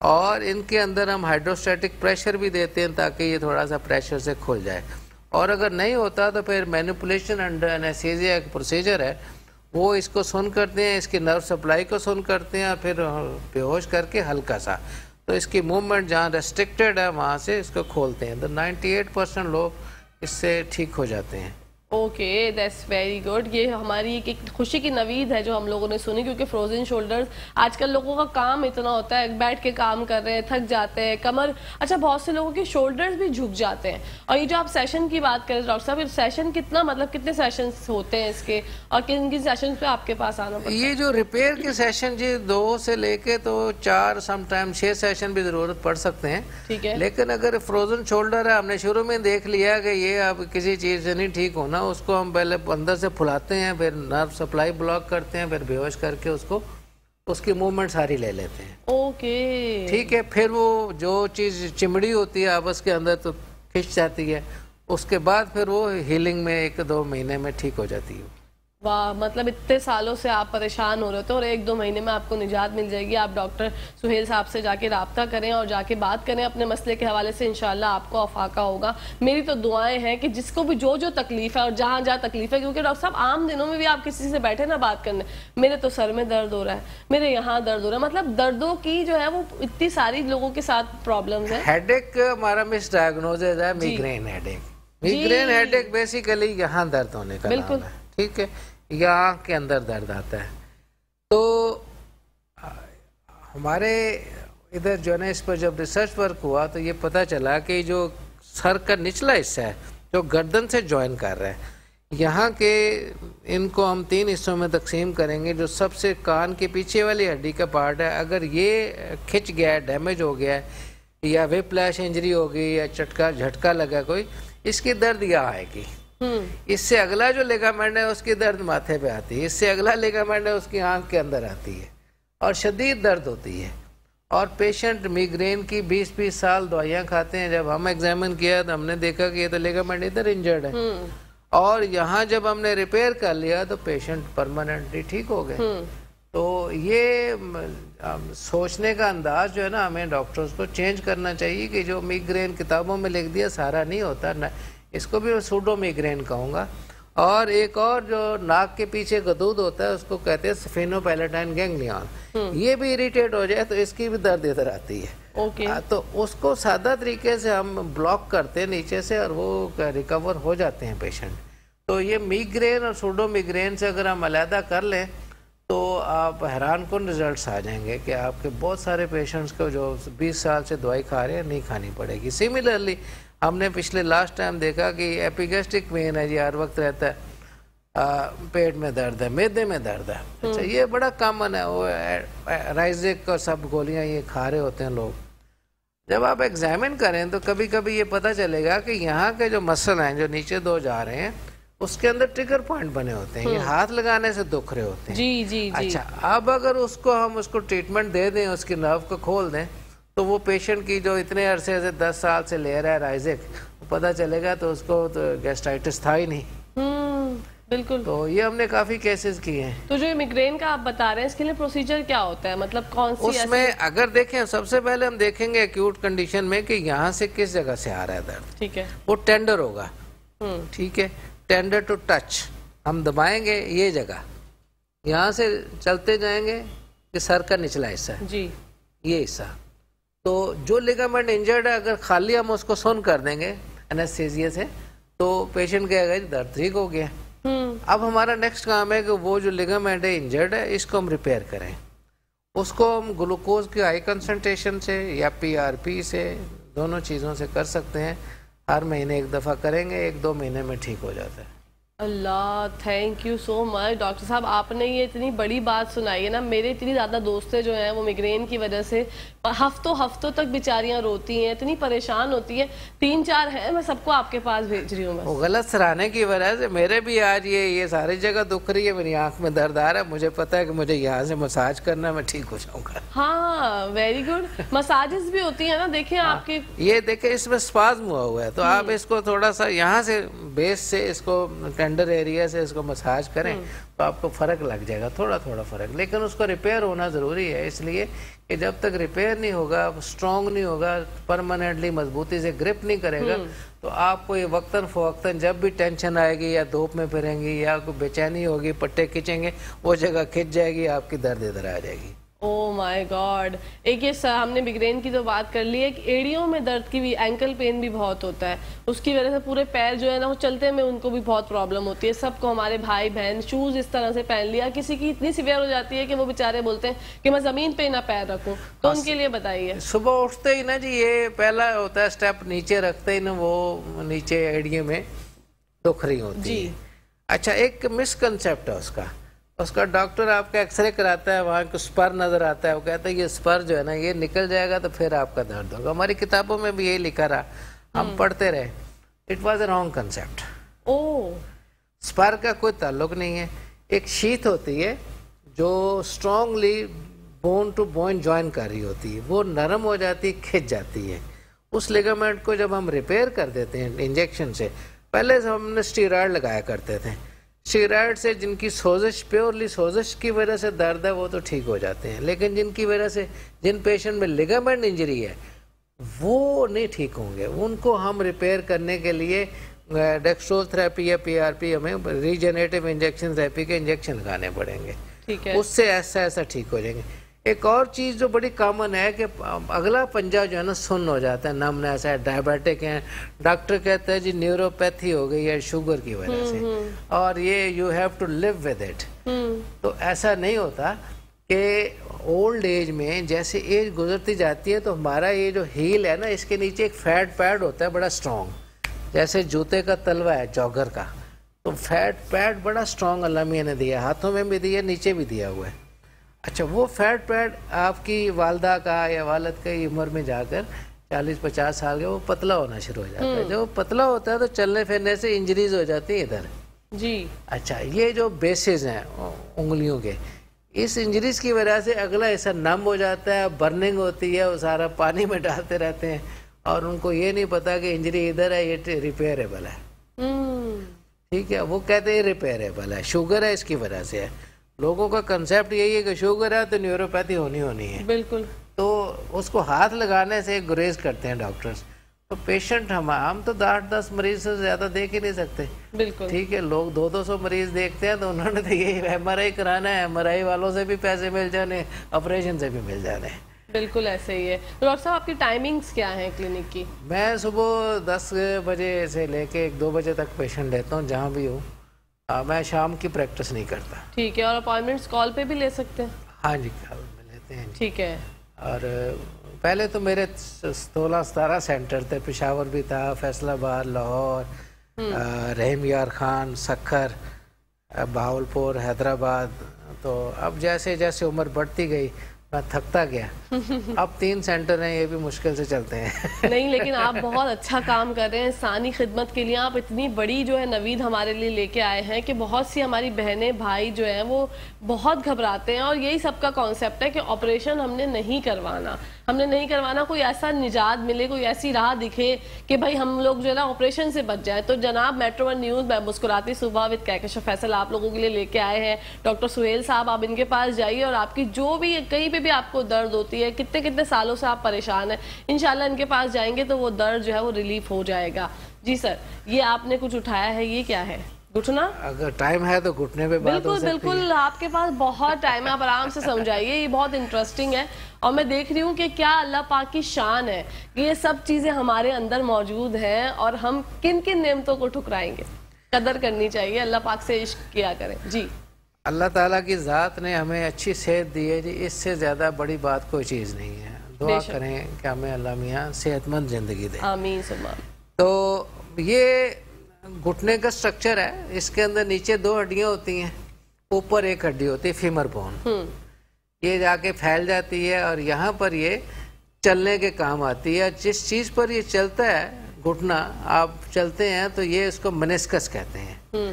[SPEAKER 1] اور ان کے اندر ہم ہائیڈروسٹیٹک پریشر بھی دیتے ہیں تاکہ یہ تھوڑا سا پریشر سے کھل جائے، اور اگر نہیں ہوتا تو پھر مینیپولیشن انڈر انیستھیزیا ایک پروسیجر ہے، وہ اس کو سن کرتے ہیں، اس کی نرو سپلائی کو سن کرتے ہیں، اور پھر بے ہوش کر کے ہلکا سا تو اس کی موومنٹ جہاں ریسٹرکٹیڈ ہے وہاں سے اس کو کھولتے ہیں، تو 98% لوگ اس سے ٹھیک ہو جاتے ہیں۔
[SPEAKER 2] Okay, that's very good. یہ ہماری ایک خوشی کی نوید ہے جو ہم لوگوں نے سنی، کیونکہ فروزن شولڈرز آج کل لوگوں کا کام اتنا ہوتا ہے، بیٹھ کے کام کر رہے ہیں، تھک جاتے ہیں، کمر، اچھا بہت سے لوگوں کے شولڈرز بھی جھک جاتے ہیں، اور یہ جو آپ سیشن کی بات کریں ڈاکٹر صاحب، سیشن کتنا مطلب کتنے سیشنز ہوتے ہیں اس کے، اور کن کن سیشنز پہ آپ کے پاس آنا پڑتا ہے؟
[SPEAKER 1] یہ جو ریپیئر کے سیشن جی 2 سے لے کے تو 4 سم ٹائم 6 سیشن بھی ضرورت پڑ سکتے ہیں،
[SPEAKER 2] ٹھیک ہے،
[SPEAKER 1] لیکن اگر فروزن شولڈر ہے، ہم نے شروع میں دیکھ لیا کہ یہ اب کسی چیز سے نہیں ٹھیک ہونا، اس کو ہم پہلے اندر سے پھلاتے ہیں، پھر نرو سپلائی بلاک کرتے ہیں، پھر بے ہوش کر کے اس کی موومنٹ ساری لے لیتے ہیں۔
[SPEAKER 2] اوکے،
[SPEAKER 1] ٹھیک ہے، پھر وہ جو چیز چمڑی ہوتی ہے آپس کے اندر تو کھنچ جاتی ہے، اس کے بعد پھر وہ ہیلنگ میں 1-2 مہینے میں ٹھیک ہو جاتی ہے۔
[SPEAKER 2] واہ، مطلب اتنے سالوں سے آپ پریشان ہو رہے تھے اور 1-2 مہینے میں آپ کو نجات مل جائے گی۔ آپ ڈاکٹر سہیل صاحب سے جا کے رابطہ کریں اور جا کے بات کریں اپنے مسئلے کے حوالے سے، انشاءاللہ آپ کو افاقہ ہوگا۔ میری تو دعائیں ہیں کہ جس کو بھی جو تکلیف ہے اور جہاں جہاں تکلیف ہے، کیونکہ ڈاکٹر صاحب عام دنوں میں بھی آپ کسی سے بیٹھے نا بات کرنے، میرے تو سر میں درد ہو رہا ہے، میرے یہاں درد ہو رہا ہے، مطلب دردوں کی جو ہے وہ اتنی ساری لوگوں کے ساتھ پرابلمز ہیں۔
[SPEAKER 1] ہیڈ ایک ہمارا مس ڈائگنوزز ہے میگرین ہیڈ ایک۔ میگرین ہیڈ ایک بیسیکلی یہاں درد ہونے کا نام ہے، ٹھیک ہے، یا آنکھ کے اندر درد آتا ہے۔ تو ہمارے ادھر جو ہے نا اس پر جب ریسرچ ورک ہوا تو یہ پتہ چلا کہ جو سر کا نچلا حصہ ہے جو گردن سے جوائن کر رہا ہے، یہاں کے ان کو ہم 3 حصوں میں تقسیم کریں گے۔ جو سب سے کان کے پیچھے والی ہڈی کا پارٹ ہے، اگر یہ کھنچ گیا ہے، ڈیمیج ہو گیا ہے، یا وپلاش انجری ہو گئی، یا جھٹکا لگا کوئی، اس کی درد یہاں آئے گی۔ اس سے اگلا جو لیگامنٹ ہے اس کی درد ماتھے پہ آتی ہے، اس سے اگلا لیگامنٹ ہے اس کی آنکھ کے اندر آتی ہے، اور شدید درد ہوتی ہے، اور پیشنٹ میگرین کی 20-20 سال دوائیاں کھاتے ہیں۔ جب ہم ایگزامن کیا تو ہم نے دیکھا کہ یہ تو لیگامنٹ ادھر انجرڈ ہے، اور یہاں جب ہم نے ریپیئر کر لیا تو پیشنٹ پرماننٹلی ٹھیک ہو گئے۔ تو یہ سوچنے کا انداز جو ہے نا ہمیں ڈاکٹرز کو چینج کرنا چاہیے کہ جو میگرین کتابوں میں لکھ دیا سارا نہیں ہوتا، اس کو بھی میں سوڈو میگرین کہوں گا۔ اور ایک اور جو ناک کے پیچھے غدود ہوتا ہے اس کو کہتے ہیں سفینو پیلیٹائن گینگلیون، یہ بھی اریٹیٹ ہو جائے تو اس کی بھی درد ادھر آتی ہے، تو اس کو سادہ طریقے سے ہم بلاک کرتے ہیں نیچے سے، اور وہ ریکور ہو جاتے ہیں پیشنٹ۔ تو یہ میگرین اور سوڈو میگرین سے اگر ہم علیحدہ کر لیں تو آپ حیران کن ریزلٹس آ جائیں گے کہ آپ کے بہت سارے پیشنٹس کو جو 20 سال سے دوائی کھا رہے ہیں نہیں کھانی پڑے گی۔ سملرلی ہم نے پچھلے لاسٹ ٹائم دیکھا کہ ایپیگیسٹرک پین ہے جی، ہر وقت رہتا ہے، پیٹ میں درد ہے، معدے میں درد ہے، اچھا یہ بڑا کامن ہے، وہ رائزک اور سب گولیاں یہ کھا رہے ہوتے ہیں لوگ۔ جب آپ ایگزامن کریں تو کبھی کبھی یہ پتہ چلے گا کہ یہاں کے جو مسل ہیں جو نیچے 2 جا رہے ہیں اس کے اندر ٹریگر پوائنٹ بنے ہوتے ہیں، یہ ہاتھ لگانے سے دکھ رہے ہوتے ہیں۔
[SPEAKER 2] جی جی جی،
[SPEAKER 1] اچھا اب اگر اس کو ٹریٹمنٹ دے دیں، اس کی نرو کو کھول دیں، تو وہ پیشنٹ کی جو اتنے عرصے سے 10 سال سے لے رہا ہے رائزک، پتہ چلے گا تو اس کو تو گیسٹرائٹس تھا ہی نہیں۔
[SPEAKER 2] بالکل،
[SPEAKER 1] تو یہ ہم نے کافی کیسز کیے ہیں۔
[SPEAKER 2] تو جو میگرین کا آپ بتا رہے ہیں اس کے لیے پروسیجر کیا ہوتا ہے، مطلب کون سی؟
[SPEAKER 1] اس میں اگر دیکھیں سب سے پہلے ہم دیکھیں گے ایکیوٹ کنڈیشن میں کہ یہاں سے کس جگہ سے آ رہا ہے درد،
[SPEAKER 2] ٹھیک ہے،
[SPEAKER 1] وہ ٹینڈر ہوگا، ٹھیک ہے، ٹینڈر ٹو ٹچ، ہم دبائیں گے یہ جگہ، یہاں سے چلتے جائیں گے کہ سر کا نچلا حصہ ہے
[SPEAKER 2] جی،
[SPEAKER 1] یہ حصہ، تو جو لیگامنٹ انجرڈ ہے اگر خالی ہم اس کو سن کر دیں گے انیستھیزیا سے تو پیشنٹ کہے گا درد ٹھیک ہو گیا۔ اب ہمارا نیکسٹ کام ہے کہ وہ جو لیگامنٹ ہے انجرڈ ہے اس کو ہم ریپیئر کریں، اس کو ہم گلوکوز کی ہائی کنسنٹریشن سے یا PRP سے، دونوں چیزوں سے کر سکتے ہیں، ہر مہینے 1 دفعہ کریں گے، 1-2 مہینے میں ٹھیک ہو جاتا ہے۔
[SPEAKER 2] Allah thank you so much doctor صاحب، آپ نے یہ اتنی بڑی بات سنائی ہے نا، میرے اتنی زیادہ دوستیں جو ہیں وہ میگرین کی وجہ سے ہفتوں تک بیچاریاں روتی ہیں، اتنی پریشان ہوتی ہیں، 3-4 ہیں، میں سب کو آپ کے پاس بھیج رہی ہوں۔
[SPEAKER 1] وہ غلط سرانے کی وجہ سے میرے بھی آج یہ ساری جگہ دکھ رہی ہے، میری آنکھ میں درد آ رہا ہے، مجھے پتا ہے کہ مجھے یہاں سے مساج کرنا، میں ٹھیک ہو جاؤں گا۔
[SPEAKER 2] ہاں ویری گڈ، مساجز بھی ہوتی ہیں نا، دیکھیں آپ کے
[SPEAKER 1] یہ دیکھیں اس میں سپازم ہوا ہے، تو آپ اس کو تھوڑا سا یہاں سے بیس سے اس کو ٹینڈر ایریا سے اس کو مساج کریں تو آپ کو فرق لگ جائے گا, تھوڑا تھوڑا فرق, لیکن اس کو ریپیئر ہونا ضروری ہے, اس لیے کہ جب تک ریپیئر نہیں ہوگا, اسٹرانگ نہیں ہوگا, پرماننٹلی مضبوطی سے گرپ نہیں کرے گا, تو آپ کو یہ وقتاً فوقتاً جب بھی ٹینشن آئے گی یا دھوپ میں پھریں گی یا کوئی بے چینی ہوگی, پٹے کھینچیں گے, وہ جگہ کھنچ جائے گی, آپ کی درد ادھر آ جائے گی.
[SPEAKER 2] او مائی گاڈ. ایک یہ ہم نے مگرین کی تو بات کر لی ہے کہ ایڑیوں میں درد کی بھی, اینکل پین بھی بہت ہوتا ہے, اس کی وجہ سے پورے پیر جو ہے نا وہ چلتے میں ان کو بھی بہت پرابلم ہوتی ہے. سب کو, ہمارے بھائی بہن شوز اس طرح سے پہن لیا, کسی کی اتنی سیویئر ہو جاتی ہے کہ وہ بیچارے بولتے ہیں کہ میں زمین پہ نہ پیر رکھوں, تو ان کے لیے بتائیے.
[SPEAKER 1] صبح اٹھتے ہی نا جی, یہ پہلا ہوتا ہے سٹیپ, نیچے رکھتے ہی نا وہ نیچے ایڑیے میں دکھ رہی ہوتی ہے. اچھا, ایک مسکنسیپٹ ہے اس کا ڈاکٹر آپ کا ایکس رے کراتا ہے, وہاں کو اسپر نظر آتا ہے, وہ کہتا ہے یہ اسپر جو ہے نا یہ نکل جائے گا تو پھر آپ کا درد ہوگا. ہماری کتابوں میں بھی یہی لکھا رہا, ہم پڑھتے رہے. It was a wrong concept. اسپر کا کوئی تعلق نہیں ہے. ایک شیت ہوتی ہے جو strongly bone to bone join کر رہی ہوتی ہے, وہ نرم ہو جاتی ہے, کھنچ جاتی ہے. اس لیگامنٹ کو جب ہم ریپیئر کر دیتے ہیں انجیکشن سے, پہلے سے ہم نے اسٹیرائڈ لگایا کرتے تھے, اسٹیرائڈ سے جن کی سوزش, پیورلی سوزش کی وجہ سے درد ہے, وہ تو ٹھیک ہو جاتے ہیں, لیکن جن کی وجہ سے, جن پیشنٹ میں لیگامنٹ انجری ہے وہ نہیں ٹھیک ہوں گے. ان کو ہم ریپیئر کرنے کے لیے ڈیکسٹروز تھراپی یا پی آر پی, ہمیں ریجنریٹو انجیکشن تھراپی کے انجیکشن لگانے پڑیں گے, اس سے ایسا ٹھیک ہو جائیں گے. ایک اور چیز جو بڑی کامن ہے کہ اگلا پنجہ جو ہے نا سن ہو جاتا ہے, نم ایسا ہے, ڈائبیٹک ہیں, ڈاکٹر کہتا ہے جی نیوروپیتھی ہو گئی ہے شوگر کی وجہ سے, اور یہ you have to live with it. تو ایسا نہیں ہوتا کہ اولڈ ایج میں جیسے ایج گزرتی جاتی ہے تو ہمارا یہ جو ہیل ہے نا, اس کے نیچے ایک فیٹ پیڈ ہوتا ہے بڑا اسٹرانگ, جیسے جوتے کا تلوا ہے جاگر کا, تو فیٹ پیڈ بڑا اسٹرانگ اللہ میاں نے دیا, ہاتھوں میں بھی دیا, نیچے بھی دیا ہوا ہے. اچھا, وہ فیٹ پیڈ آپ کی والدہ کا یا والد کا عمر میں جا کر 40-50 سال کے وہ پتلا ہونا شروع ہو جاتا ہے. جب وہ پتلا ہوتا ہے تو چلنے پھرنے سے انجریز ہو جاتی ہیں ادھر. جی اچھا, یہ جو بیسز ہیں انگلیوں کے, اس انجریز کی وجہ سے اگلا ایسا نم ہو جاتا ہے, برننگ ہوتی ہے, وہ سارا پانی میں ڈالتے رہتے ہیں, اور ان کو یہ نہیں پتا کہ انجری ادھر ہے, یہ ریپیئریبل ہے. ٹھیک ہے, وہ کہتے ہیں ریپیئریبل ہے, شوگر ہے اس کی وجہ سے ہے. لوگوں کا کنسیپٹ یہی ہے کہ شوگر ہے تو نیوروپیتھی ہونی ہے. بالکل. تو اس کو ہاتھ لگانے سے گریز کرتے ہیں ڈاکٹرز. تو پیشنٹ ہم تو 8-10 مریض سے زیادہ دیکھ ہی نہیں سکتے. بالکل. ٹھیک ہے, لوگ 200 مریض دیکھتے ہیں, تو انہوں نے تو یہی ایم آر آئی کرانا ہے, ایم آر آئی والوں سے بھی پیسے مل جانے, آپریشن سے بھی مل جانے. بالکل ایسے ہی ہے. ڈاکٹر صاحب, آپ کی ٹائمنگز کیا ہیں کلینک کی؟ میں صبح 10 بجے سے لے کے 1-2 بجے تک پیشنٹ لیتا ہوں جہاں بھی ہوں. میں شام کی پریکٹس نہیں کرتا. ٹھیک ہے. اور اپوائنٹمنٹس کال پہ بھی لے سکتے ہیں؟ ہاں جی, کال میں لیتے ہیں. ٹھیک ہے. اور پہلے تو میرے 16-17 سینٹر تھے, پشاور بھی تھا, فیصل آباد, لاہور, رحیم یار خان, سکھر, بہاولپور, حیدرآباد. تو اب جیسے جیسے عمر بڑھتی گئی میں تھکتا گیا. اب 3 سینٹر ہیں, یہ بھی مشکل سے چلتے ہیں. نہیں, لیکن آپ بہت اچھا کام کر رہے ہیں انسانی خدمت کے لیے. آپ اتنی بڑی جو ہے نوید ہمارے لیے لے کے آئے ہیں کہ بہت سی ہماری بہنیں بھائی جو ہیں وہ بہت گھبراتے ہیں, اور یہی سب کا کانسیپٹ ہے کہ آپریشن ہم نے نہیں کروانا, کوئی ایسا نجات ملے, کوئی ایسی راہ دکھے کہ بھائی ہم لوگ جو ہے نا آپریشن سے بچ جائیں. تو جناب میٹرو ون نیوز میں مسکراتی صبح وتھ کہکشاں فیصل آپ لوگوں کے لیے لے کے آئے ہیں. ڈاکٹر سہیل صاحب, آپ ان کے پاس جائیے, اور آپ کی جو بھی کہیں پہ بھی آپ کو درد ہوتی ہے, کتنے سالوں سے آپ پریشان ہیں, انشاءاللہ ان کے پاس جائیں گے تو وہ درد جو ہے وہ ریلیف ہو جائے گا. جی سر, یہ آپ نے کچھ اٹھایا ہے, یہ کیا ہے؟ گھٹنا؟ اگر ٹائم ہے تو گھٹنے پہ بات ہو سکتی ہے. بالکل, آپ کے پاس بہت ٹائم ہے, آپ آرام سے سمجھائیے, یہ بہت انٹرسٹنگ ہے. اور میں دیکھ رہی ہوں کہ کیا اللہ پاک کی شان ہے کہ یہ سب چیزیں ہمارے اندر موجود ہیں, اور ہم کن نعمتوں کو ٹھکرائیں گے. قدر کرنی چاہیے, اللہ پاک سے عشق کیا کریں. جی, اللہ تعالیٰ کی ذات نے ہمیں اچھی صحت دی ہے جی, اس سے زیادہ بڑی بات کوئی چیز نہیں ہے. دعا کریں کہ ہمیں اللہ میاں صحت مند زندگی دے. آمین ثم آمین. تو یہ گھٹنے کا سٹرکچر ہے, اس کے اندر نیچے 2 ہڈیاں ہوتی ہیں, اوپر ایک ہڈی ہوتی ہے فیمر بون. یہ جا کے پھیل جاتی ہے, اور یہاں پر یہ چلنے کے کام آتی ہے. جس چیز پر یہ چلتا ہے گھٹنا, آپ چلتے ہیں تو یہ اس کو منسکس کہتے ہیں.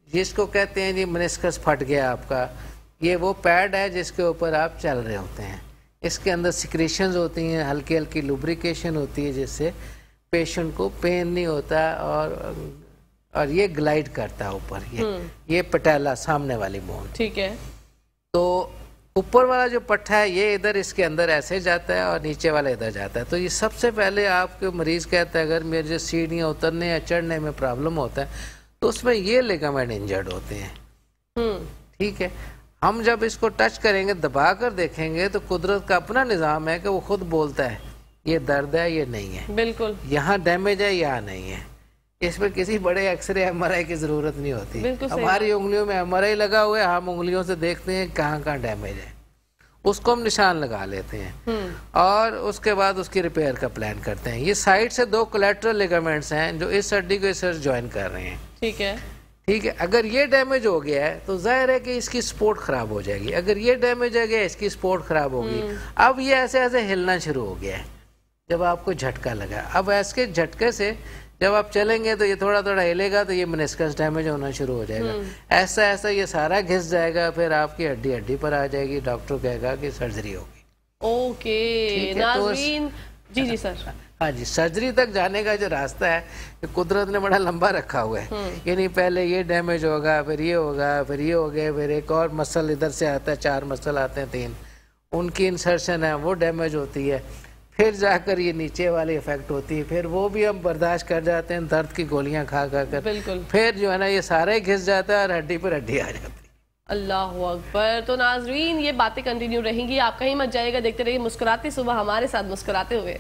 [SPEAKER 1] جس کو کہتے ہیں جی منسکس پھٹ گیا آپ کا, یہ وہ پیڈ ہے جس کے اوپر آپ چل رہے ہوتے ہیں. اس کے اندر سیکریشنز ہوتی ہیں, ہلکی ہلکی لوبریکیشن ہوتی ہے, جس سے پیشنٹ کو پین نہیں ہوتا, اور اور یہ گلائڈ کرتا ہے اوپر, یہ پٹیلا سامنے والی بون.
[SPEAKER 2] ٹھیک ہے.
[SPEAKER 1] تو اوپر والا جو پٹھا ہے یہ ادھر اس کے اندر ایسے جاتا ہے اور نیچے والا ادھر جاتا ہے. تو یہ سب سے پہلے آپ کے مریض کہتا ہے اگر میرے سیڑھیاں اترنے یا چڑھنے میں پرابلم ہوتا ہے تو اس میں یہ لیگامنٹ انجرڈ ہوتے ہیں. ٹھیک ہے. ہم جب اس کو ٹچ کریں گے, دبا کر دیکھیں گے, تو قدرت کا اپنا نظام ہے کہ وہ خود بولتا ہے یہ درد ہے یہ نہیں ہے,
[SPEAKER 2] بالکل
[SPEAKER 1] یہاں ڈیمیج ہے یہاں نہیں ہے. اس میں کسی بڑے ایکس رے ایم آر آئی کی ضرورت نہیں ہوتی. ہماری انگلیوں میں ایم آر آئی لگا ہوا ہے, ہم انگلیوں سے دیکھتے ہیں کہاں کہاں ڈیمیج ہے, اس کو ہم نشان لگا لیتے ہیں اور اس کے بعد اس کی ریپیئر کا پلان کرتے ہیں. یہ سائڈ سے 2 کولیٹرل لیگامنٹس ہیں جو اس ہڈی کو اس سے جوائن کر رہے ہیں.
[SPEAKER 2] ٹھیک ہے.
[SPEAKER 1] ٹھیک ہے. اگر یہ ڈیمیج ہو گیا ہے تو ظاہر ہے کہ اس کی سپورٹ خراب ہو جائے گی. اگر یہ ڈیمیج ہو گیا اس کی سپورٹ خراب ہوگی. اب یہ ایسے ایسے ہلنا شروع ہو گیا ہے جب آپ کو جھٹکا لگا. اب ایسے جھٹکے سے جب آپ چلیں گے تو یہ تھوڑا تھوڑا ہلے گا تو یہ منسکس ڈیمیج ہونا شروع ہو جائے گا. ایسا ایسا یہ سارا گھس جائے گا, پھر آپ کی ہڈی پر آ جائے گی. ڈاکٹر کہے گا کہ سرجری ہوگی.
[SPEAKER 2] اوکے ناظرین, جی سر.
[SPEAKER 1] ہاں جی, سرجری تک جانے کا جو راستہ ہے کہ قدرت نے بڑا لمبا رکھا ہوا ہے. یعنی پہلے یہ ڈیمیج ہوگا, پھر یہ ہوگا, پھر یہ ہو گیا, پھر ایک اور مسل ادھر سے آتا ہے, 4 مسل آتے ہیں 3, ان کی انسرشن ہے وہ ڈیمیج ہوتی ہے. پھر جا کر یہ نیچے والی افیکٹ ہوتی ہے, پھر وہ بھی ہم برداشت کر جاتے ہیں درد کی گولیاں کھا کر.
[SPEAKER 2] بالکل.
[SPEAKER 1] پھر جو ہے نا یہ سارا ہی گھس جاتا ہے اور ہڈی پر ہڈی آ جاتی ہے.
[SPEAKER 2] اللہ اکبر. تو ناظرین یہ باتیں کنٹینیو رہیں گی, آپ کہیں مت جائے گا, دیکھتے رہیے مسکراتی صبح ہمارے ساتھ مسکراتے ہوئے.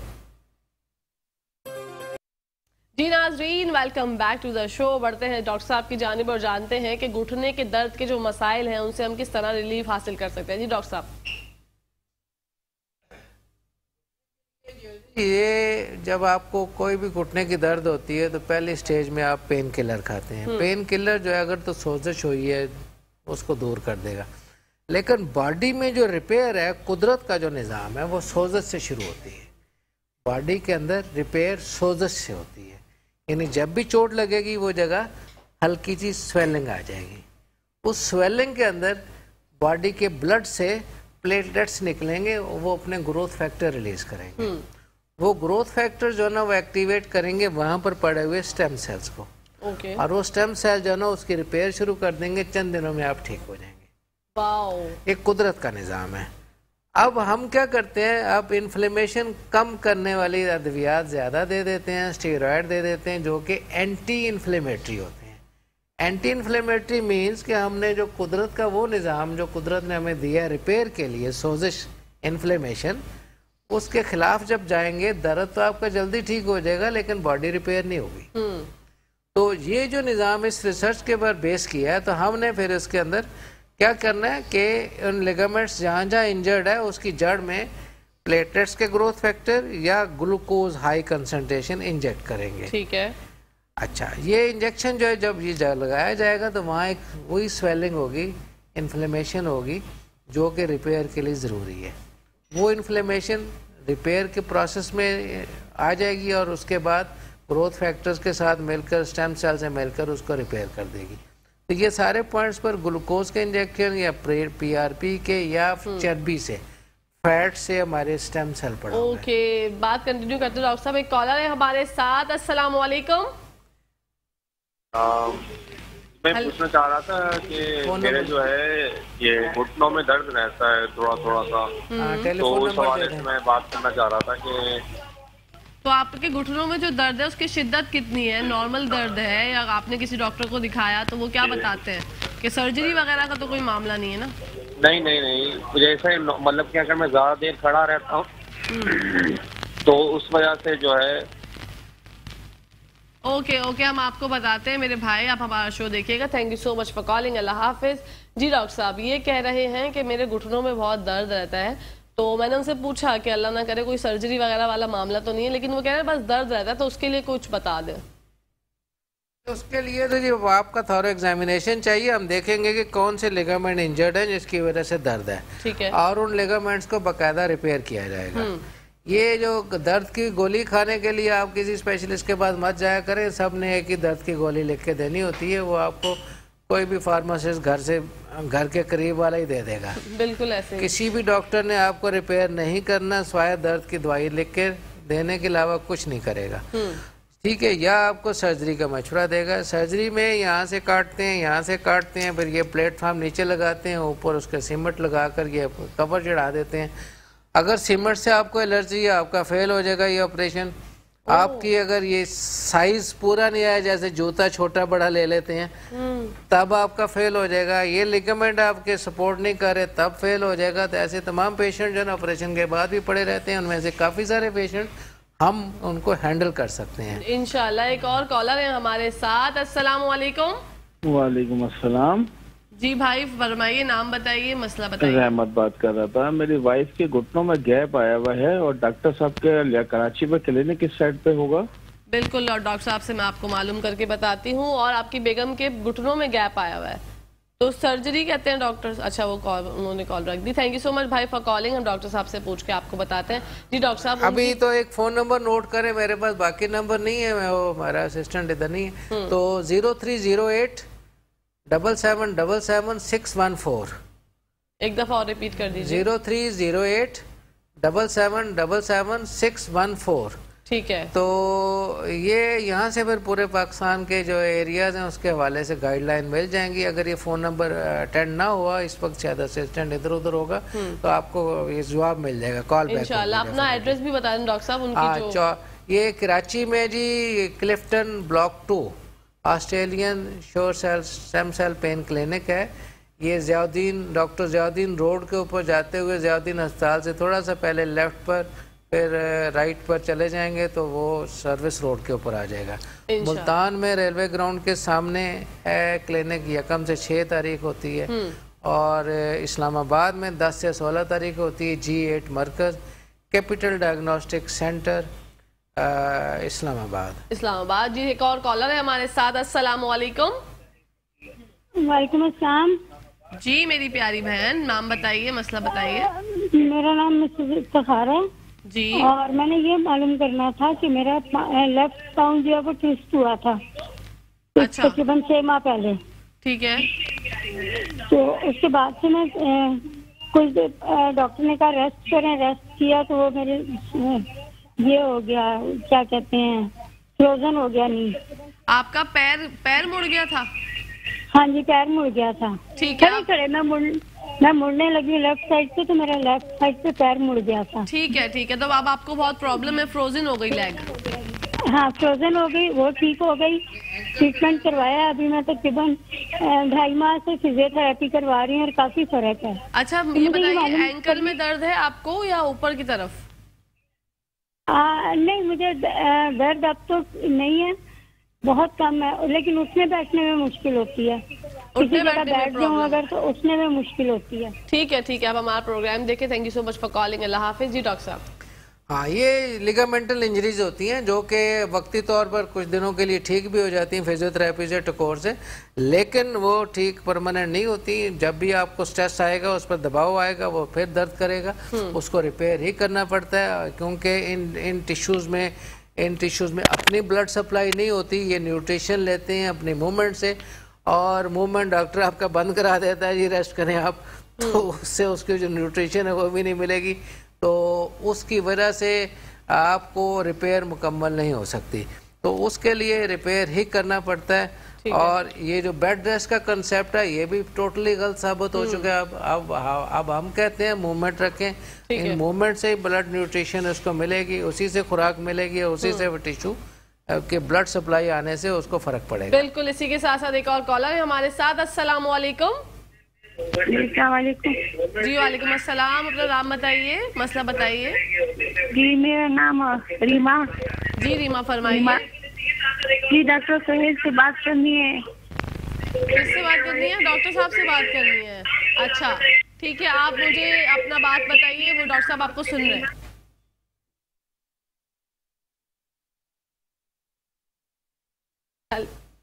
[SPEAKER 2] جی ناظرین, ویلکم بیک ٹو دا شو. بڑھتے ہیں ڈاکٹر صاحب کی جانب اور جانتے ہیں کہ گھٹنے کے درد کے جو مسائل ہیں ان سے ہم کس طرح ریلیف حاصل کر سکتے ہیں. جی ڈاکٹر صاحب.
[SPEAKER 1] یہ جب آپ کو کوئی بھی گھٹنے کی درد ہوتی ہے تو پہلی سٹیج میں آپ پین کلر کھاتے ہیں. پین کلر جو ہے اگر تو سوزش ہوئی ہے اس کو دور کر دے گا, لیکن باڈی میں جو ریپیئر ہے, قدرت کا جو نظام ہے وہ سوزش سے شروع ہوتی ہے. باڈی کے اندر ریپیئر سوزش سے ہوتی ہے. یعنی جب بھی چوٹ لگے گی وہ جگہ ہلکی سی سویلنگ آ جائے گی. اس سویلنگ کے اندر باڈی کے بلڈ سے پلیٹلیٹس نکلیں گے, وہ اپنے گروتھ فیکٹر ریلیز کریں گے. وہ گروتھ فیکٹر جو ہے نا وہ ایکٹیویٹ کریں گے وہاں پر پڑے ہوئے سٹیم سیلز کو, اور وہ سٹیم سیل جو ہے نا اس کی ریپیئر شروع کر دیں گے. چند دنوں میں آپ ٹھیک ہو جائیں گے. ایک قدرت کا نظام ہے. اب ہم کیا کرتے ہیں, اب انفلیمیشن کم کرنے والی ادویات زیادہ دے دیتے ہیں, اسٹیرائڈ دے دیتے ہیں جو کہ اینٹی انفلیمیٹری ہوتے ہیں. اینٹی انفلیمیٹری مینز کہ ہم نے جو قدرت کا وہ نظام جو قدرت نے ہمیں دیا ریپیئر کے لیے, سوزش, انفلیمیشن, اس کے خلاف جب جائیں گے درد تو آپ کا جلدی ٹھیک ہو جائے گا لیکن باڈی ریپیئر نہیں ہوگی. تو یہ جو نظام اس ریسرچ کے پر بیس کیا ہے, تو ہم نے پھر اس کے اندر کیا کرنا ہے کہ ان لیگامنٹس جہاں جہاں انجرڈ ہے اس کی جڑ میں پلیٹلیٹس کے گروتھ فیکٹر یا گلوکوز ہائی کنسنٹریشن انجیکٹ کریں گے.
[SPEAKER 2] ٹھیک ہے.
[SPEAKER 1] اچھا, یہ انجیکشن جو ہے جب یہ لگایا جائے گا تو وہاں ایک وہی سویلنگ ہوگی, انفلیمیشن ہوگی جو کہ ریپیئر کے لیے ضروری ہے. وہ انفلیمیشن ریپیئر کے پروسیس میں آ جائے گی اور اس کے بعد گروتھ فیکٹرز کے ساتھ مل کر, سٹیم سیل سے مل کر اس کو ریپیئر کر دے گی. تو یہ سارے پوائنٹس پر گلوکوز کے انجیکشن یا پی آر پی کے یا چربی سے, فیٹ سے ہمارے سٹیم سیل پڑا.
[SPEAKER 2] اوکے, بات کنٹینیو کرتے ہیں ڈاکٹر صاحب. ایک کالر ہے ہمارے ساتھ. السلام علیکم.
[SPEAKER 3] میں پوچھنا چاہ رہا تھا کہ میرے جو ہے یہ گھٹنوں میں درد رہتا ہے تھوڑا تھوڑا سا, تو اس حوالے سے میں بات کرنا چاہ رہا تھا کہ
[SPEAKER 2] تو آپ کے گھٹنوں میں جو درد ہے اس کی شدت کتنی ہے؟ نارمل درد ہے یا آپ نے کسی ڈاکٹر کو دکھایا تو وہ کیا بتاتے ہیں کہ سرجری وغیرہ کا تو کوئی معاملہ نہیں ہے نا؟
[SPEAKER 3] نہیں, جیسے مطلب کہ اگر میں زیادہ دیر کھڑا رہتا ہوں تو اس وجہ سے جو ہے.
[SPEAKER 2] اوکے, ہم آپ کو بتاتے ہیں میرے بھائی, آپ ہمارا شو دیکھیے گا. Thank you so much for calling. Allah حافظ. جی ڈاکٹر صاحب, یہ کہہ رہے ہیں کہ میرے گھٹنوں میں بہت درد رہتا ہے, تو میں نے ان سے پوچھا کہ اللہ نہ کرے کوئی سرجری وغیرہ والا معاملہ تو نہیں ہے, لیکن وہ کہہ رہے ہیں بس درد رہتا ہے, تو اس کے لیے کچھ بتا دیں.
[SPEAKER 1] اس کے لیے تو جی آپ کا تھورو ایگزامینیشن چاہیے. ہم دیکھیں گے کہ کون سے لیگامنٹ انجرڈ ہے جس کی وجہ سے درد ہے.
[SPEAKER 2] ٹھیک ہے.
[SPEAKER 1] اور ان لیگامنٹس کو باقاعدہ ریپیئر کیا جائے گا. یہ جو درد کی گولی کھانے کے لیے آپ کسی اسپیشلسٹ کے پاس مت جایا کریں. سب نے ایک ہی درد کی گولی لکھ کے دینی ہوتی ہے, وہ آپ کو کوئی بھی فارماسسٹ گھر کے قریب والا ہی دے دے گا.
[SPEAKER 2] بالکل ایسے.
[SPEAKER 1] کسی بھی ڈاکٹر نے آپ کو ریپیئر نہیں کرنا, سوائے درد کی دوائی لکھ کے دینے کے علاوہ کچھ نہیں کرے گا. ٹھیک ہے، یا آپ کو سرجری کا مشورہ دے گا. سرجری میں یہاں سے کاٹتے ہیں، یہاں سے کاٹتے ہیں، پھر یہ پلیٹ فارم نیچے لگاتے ہیں، اوپر اس کا سیمنٹ لگا کر یہ کور چڑھا دیتے ہیں. اگر سیمنٹ سے آپ کو الرجی ہے، آپ کا فیل ہو جائے گا یہ آپریشن. آپ کی اگر یہ سائز پورا نہیں آیا، جیسے جوتا چھوٹا بڑا لے لیتے ہیں، تب آپ کا فیل ہو جائے گا. یہ لیگمنٹ آپ کے سپورٹ نہیں کر رہے تب فیل ہو جائے گا. تو ایسے تمام پیشنٹ جو ہے آپریشن کے بعد بھی پڑے رہتے ہیں. ان میں سے کافی سارے پیشنٹ ہم ان کو ہینڈل کر سکتے ہیں
[SPEAKER 2] انشاءاللہ. ایک اور کالر ہے ہمارے ساتھ. السلام علیکم.
[SPEAKER 4] وعلیکم السلام.
[SPEAKER 2] جی بھائی فرمائیے، نام بتائیے، مسئلہ بتائیے.
[SPEAKER 4] رحمت بات کر رہا تھا. میری وائف کے گھٹنوں میں گیپ آیا ہوا ہے اور ڈاکٹر صاحب کے کراچی میں کلینک کس سائڈ پہ ہوگا؟
[SPEAKER 2] بالکل، اور ڈاکٹر صاحب سے میں آپ کو معلوم کر کے بتاتی ہوں. اور آپ کی بیگم کے گھٹنوں میں گیپ آیا ہوا ہے تو سرجری کہتے ہیں ڈاکٹر. اچھا وہ انہوں نے کال رکھ دی. تھینک یو سو مچ بھائی فار کالنگ. ہم ڈاکٹر صاحب سے پوچھ کے آپ کو بتاتے ہیں. جی ڈاکٹر صاحب
[SPEAKER 1] ابھی تو ایک فون نمبر نوٹ کریں، میرے پاس باقی نمبر نہیں ہے، میں وہ ہمارا اسسٹنٹ ادھر نہیں ہے. تو 0308 7777 614.
[SPEAKER 2] ایک دفعہ اور ریپیٹ کر دیجیے.
[SPEAKER 1] 0308 7777 614.
[SPEAKER 2] ٹھیک ہے.
[SPEAKER 1] تو یہ یہاں سے پھر پورے پاکستان کے جو ایریاز ہیں اس کے حوالے سے گائیڈ لائن مل جائیں گی. اگر یہ فون نمبر اٹینڈ نہ ہوا، اس وقت شاید اسسٹنٹ ادھر ادھر ہوگا، تو آپ کو یہ جواب مل جائے گا. کال بیک
[SPEAKER 2] انشاءاللہ. اپنا ایڈریس بھی بتا دیں ڈاکٹر صاحب ان کی جو.
[SPEAKER 1] یہ کراچی میں جی کلفٹن بلاک 2 آسٹریلین شور سیم سیل پین کلینک ہے. یہ ڈاکٹر ضیاء الدین روڈ کے اوپر جاتے ہوئے ضیاء الدین ہسپتال سے تھوڑا سا پہلے لیفٹ پر، پھر رائٹ پر چلے جائیں گے تو وہ سروس روڈ کے اوپر آ جائے گا. ملتان میں ریلوے گراؤنڈ کے سامنے ہے کلینک. 1 سے 6 تاریخ ہوتی ہے، اور اسلام آباد میں 10 سے 16 تاریخ ہوتی ہے. G8 مرکز، کیپٹل ڈائگنوسٹک سینٹر، اسلام آباد.
[SPEAKER 2] جی ایک اور کالر ہے ہمارے ساتھ. السلام علیکم.
[SPEAKER 5] وعلیکم السلام.
[SPEAKER 2] جی میری پیاری بہن، نام بتائیے، مسئلہ بتائیے.
[SPEAKER 5] میرا نام مسز افتخار ہے
[SPEAKER 2] جی.
[SPEAKER 5] اور میں نے یہ معلوم کرنا تھا کہ میرا لیفٹ پاؤں جو ہے وہ ٹوسٹ ہوا تھا تقریباً 6 ماہ پہلے.
[SPEAKER 2] ٹھیک ہے.
[SPEAKER 5] تو اس کے بعد سے میں کچھ ڈاکٹر نے کہا ریسٹ کریں. ریسٹ کیا تو وہ میرے یہ ہو گیا، کیا کہتے ہیں، فروزن ہو گیا. نہیں
[SPEAKER 2] آپ کا پیر مڑ گیا تھا؟
[SPEAKER 5] ہاں جی، پیر مڑ گیا تھا.
[SPEAKER 2] ٹھیک ہے.
[SPEAKER 5] میں مڑنے لگی لیفٹ سائڈ سے تو میرا لیفٹ سائڈ سے پیر مڑ گیا تھا.
[SPEAKER 2] ٹھیک ہے ٹھیک ہے. تو اب آپ کو بہت پرابلم ہے، فروزن ہو گئی لیگ.
[SPEAKER 5] ہاں فروزن ہو گئی، وہ ٹھیک ہو گئی. ٹریٹمنٹ کروایا. ابھی میں تقریباً 2.5 ماہ سے فزیو تھراپی کروا رہی ہوں اور کافی فرق ہے.
[SPEAKER 2] اچھا یہ بتائیے، اینکل میں درد ہے آپ کو یا اوپر کی طرف؟
[SPEAKER 5] نہیں مجھے درد اب تو نہیں ہے، بہت کم ہے، لیکن اٹھنے بیٹھنے میں مشکل ہوتی ہے. کسی جگہ بیٹھ جاؤں اگر تو اٹھنے میں مشکل ہوتی ہے.
[SPEAKER 2] ٹھیک ہے ٹھیک ہے. اب ہمارا پروگرام دیکھیں. Thank you so much for calling. Allah حافظ. جی ڈاکٹر صاحب.
[SPEAKER 1] ہاں یہ لیگامنٹل انجریز ہوتی ہیں جو کہ وقتی طور پر کچھ دنوں کے لیے ٹھیک بھی ہو جاتی ہیں فزیو تھراپی سے، ٹکور سے، لیکن وہ ٹھیک پرماننٹ نہیں ہوتی. جب بھی آپ کو سٹریس آئے گا، اس پر دباؤ آئے گا، وہ پھر درد کرے گا. اس کو ریپیئر ہی کرنا پڑتا ہے، کیونکہ ان ٹیشوز میں اپنی بلڈ سپلائی نہیں ہوتی. یہ نیوٹریشن لیتے ہیں اپنی موومنٹ سے، اور موومنٹ ڈاکٹر آپ کا بند کرا دیتا ہے، جی ریسٹ کریں آپ، تو اس سے اس کی جو نیوٹریشن ہے وہ بھی نہیں ملے گی. تو اس کی وجہ سے آپ کو ریپیئر مکمل نہیں ہو سکتی. تو اس کے لیے ریپیئر ہی کرنا پڑتا ہے. اور یہ جو بیڈ ریسٹ کا کنسیپٹ ہے یہ بھی ٹوٹلی غلط ثابت ہو چکا ہے. اب ہم کہتے ہیں موومنٹ رکھیں. ان موومنٹ سے بلڈ نیوٹریشن اس کو ملے گی، اسی سے خوراک ملے گی، اسی سے ٹیشو کہ بلڈ سپلائی آنے سے اس کو فرق پڑے گا.
[SPEAKER 2] بالکل. اسی کے ساتھ ساتھ ایک اور کالر ہے ہمارے ساتھ. السلام علیکم.
[SPEAKER 5] السلام علیکم.
[SPEAKER 2] جی وعلیکم السلام. اپنا نام بتائیے، مسئلہ بتائیے.
[SPEAKER 5] جی میرا نام ریما.
[SPEAKER 2] جی ریما فرمائیے.
[SPEAKER 5] جی ڈاکٹر سہیل سے بات کرنی ہے.
[SPEAKER 2] کس سے بات کرنی ہے؟ ڈاکٹر صاحب سے بات کرنی ہے. اچھا ٹھیک ہے. آپ مجھے اپنا بات بتائیے، وہ ڈاکٹر صاحب آپ کو سن رہے ہیں.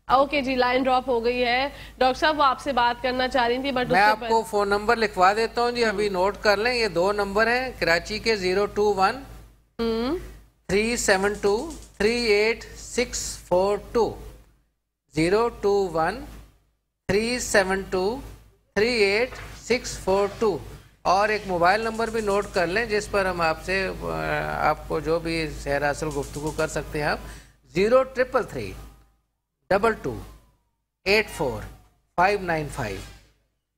[SPEAKER 2] اوکے جی، لائن ڈراپ ہو گئی ہے. ڈاکٹر صاحب وہ آپ سے بات کرنا چاہ رہی تھی، بٹ
[SPEAKER 1] میں آپ کو فون نمبر لکھوا دیتا ہوں جی، ابھی نوٹ کر لیں. یہ 2 نمبر ہیں کراچی کے، 021 372 38642 021 372 38642. اور ایک موبائل نمبر بھی نوٹ کر لیں جس پر ہم آپ سے آپ کو جو بھی سیر حاصل گفتگو کر سکتے ہیں. آپ 033328455